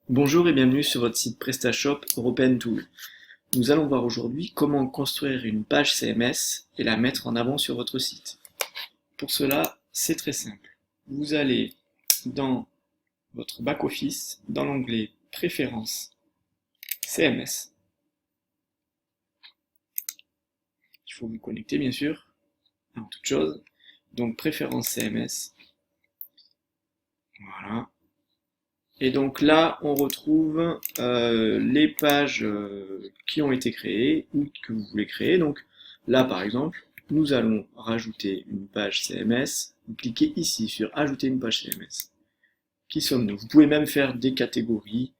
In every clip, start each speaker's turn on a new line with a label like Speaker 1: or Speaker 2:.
Speaker 1: Bonjour et bienvenue sur votre site PrestaShop European Tool. Nous allons voir aujourd'hui comment construire une page CMS et la mettre en avant sur votre site. Pour cela, c'est très simple. Vous allez dans votre back-office, dans l'onglet Préférences CMS. Il faut vous connecter bien sûr, avant toute chose. Donc Préférences CMS. Voilà. Et donc là, on retrouve les pages qui ont été créées ou que vous voulez créer. Donc là, par exemple, nous allons rajouter une page CMS. Vous cliquez ici sur Ajouter une page CMS. Qui sommes-nous? Vous pouvez même faire des catégories,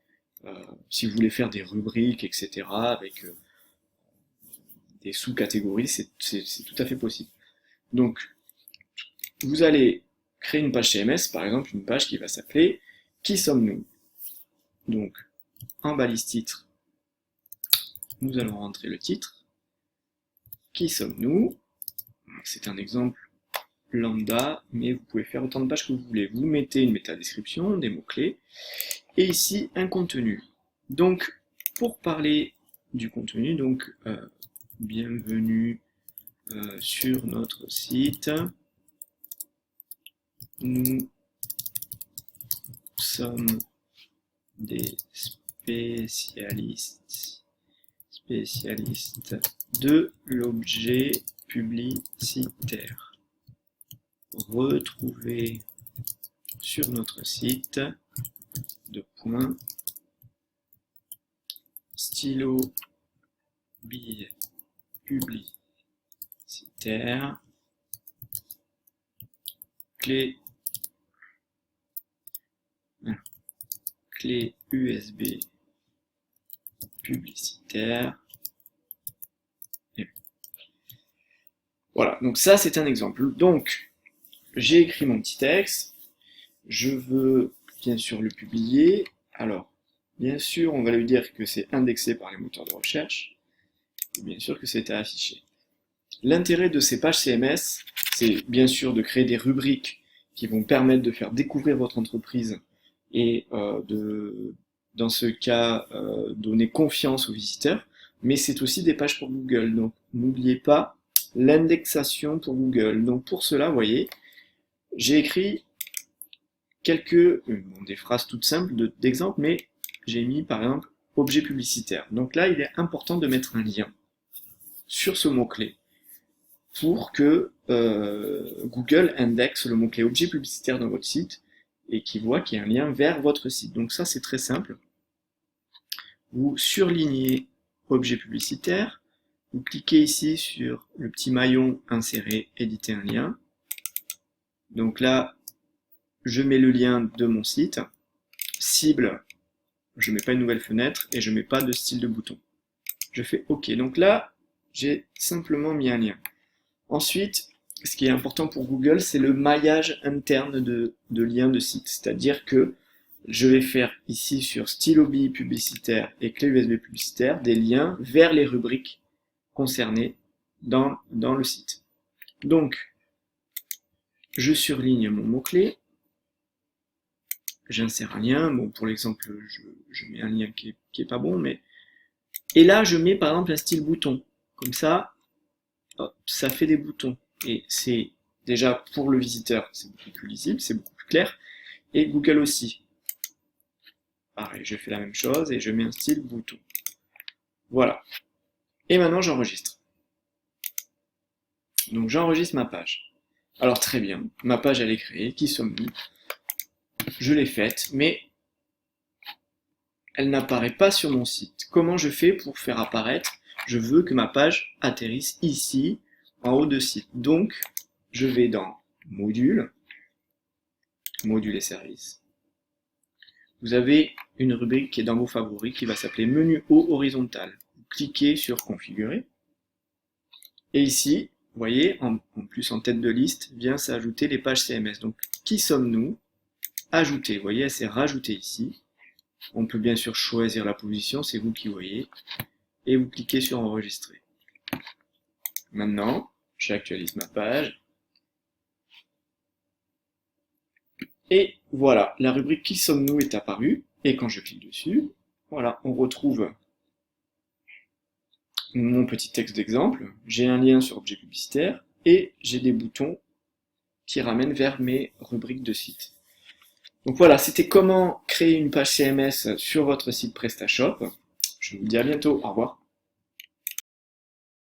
Speaker 1: si vous voulez faire des rubriques, etc. avec des sous-catégories, c'est tout à fait possible. Donc, vous allez créer une page CMS, par exemple une page qui va s'appeler Qui sommes-nous? Donc, en balise titre, nous allons rentrer le titre. Qui sommes-nous? C'est un exemple lambda, mais vous pouvez faire autant de pages que vous voulez. Vous mettez une métadescription, des mots-clés, et ici un contenu. Donc, pour parler du contenu, donc bienvenue sur notre site. Nous sommes des spécialistes de l'objet publicitaire. Retrouvez sur notre site stylo billet publicitaire, clé USB publicitaire. Voilà, donc ça c'est un exemple. Donc, j'ai écrit mon petit texte, je veux bien sûr le publier. Alors, bien sûr, on va lui dire que c'est indexé par les moteurs de recherche, et bien sûr que c'est à afficher. L'intérêt de ces pages CMS, c'est bien sûr de créer des rubriques qui vont permettre de faire découvrir votre entreprise et dans ce cas, donner confiance aux visiteurs, mais c'est aussi des pages pour Google. Donc, n'oubliez pas l'indexation pour Google. Donc, pour cela, vous voyez, j'ai écrit des phrases toutes simples d'exemple, mais j'ai mis par exemple objet publicitaire. Donc là, il est important de mettre un lien sur ce mot-clé pour que Google indexe le mot-clé objet publicitaire dans votre site et qu'il voit qu'il y a un lien vers votre site. Donc ça, c'est très simple. Vous surlignez objet publicitaire, vous cliquez ici sur le petit maillon insérer, éditer un lien. Donc là, je mets le lien de mon site. Cible, je ne mets pas une nouvelle fenêtre et je ne mets pas de style de bouton. Je fais OK. Donc là, j'ai simplement mis un lien. Ensuite, ce qui est important pour Google, c'est le maillage interne de liens de site. C'est-à-dire que je vais faire ici sur stylo billet publicitaire et clé USB publicitaire des liens vers les rubriques concernées dans le site. Donc, je surligne mon mot-clé, j'insère un lien, bon pour l'exemple je mets un lien qui est pas bon, mais et là je mets par exemple un style bouton, comme ça, hop, ça fait des boutons, et c'est déjà pour le visiteur c'est beaucoup plus lisible, c'est beaucoup plus clair, et Google aussi. Pareil, je fais la même chose et je mets un style bouton. Voilà. Et maintenant j'enregistre. Donc j'enregistre ma page. Alors très bien, ma page elle est créée, qui sommes-nous? Je l'ai faite, mais elle n'apparaît pas sur mon site. Comment je fais pour faire apparaître? Je veux que ma page atterrisse ici, en haut de site. Donc, je vais dans Modules, Modules et services. Vous avez une rubrique qui est dans vos favoris qui va s'appeler Menu haut horizontal. Vous cliquez sur Configurer. Et ici, vous voyez, en plus en tête de liste, vient s'ajouter les pages CMS. Donc, qui sommes-nous? Ajouter. Vous voyez, elle s'est rajoutée ici. On peut bien sûr choisir la position, c'est vous qui voyez. Et vous cliquez sur Enregistrer. Maintenant, j'actualise ma page. Et voilà, la rubrique Qui sommes-nous est apparue. Et quand je clique dessus, voilà, on retrouve mon petit texte d'exemple, j'ai un lien sur objet publicitaire et j'ai des boutons qui ramènent vers mes rubriques de site. Donc voilà, c'était comment créer une page CMS sur votre site PrestaShop. Je vous dis à bientôt, au revoir.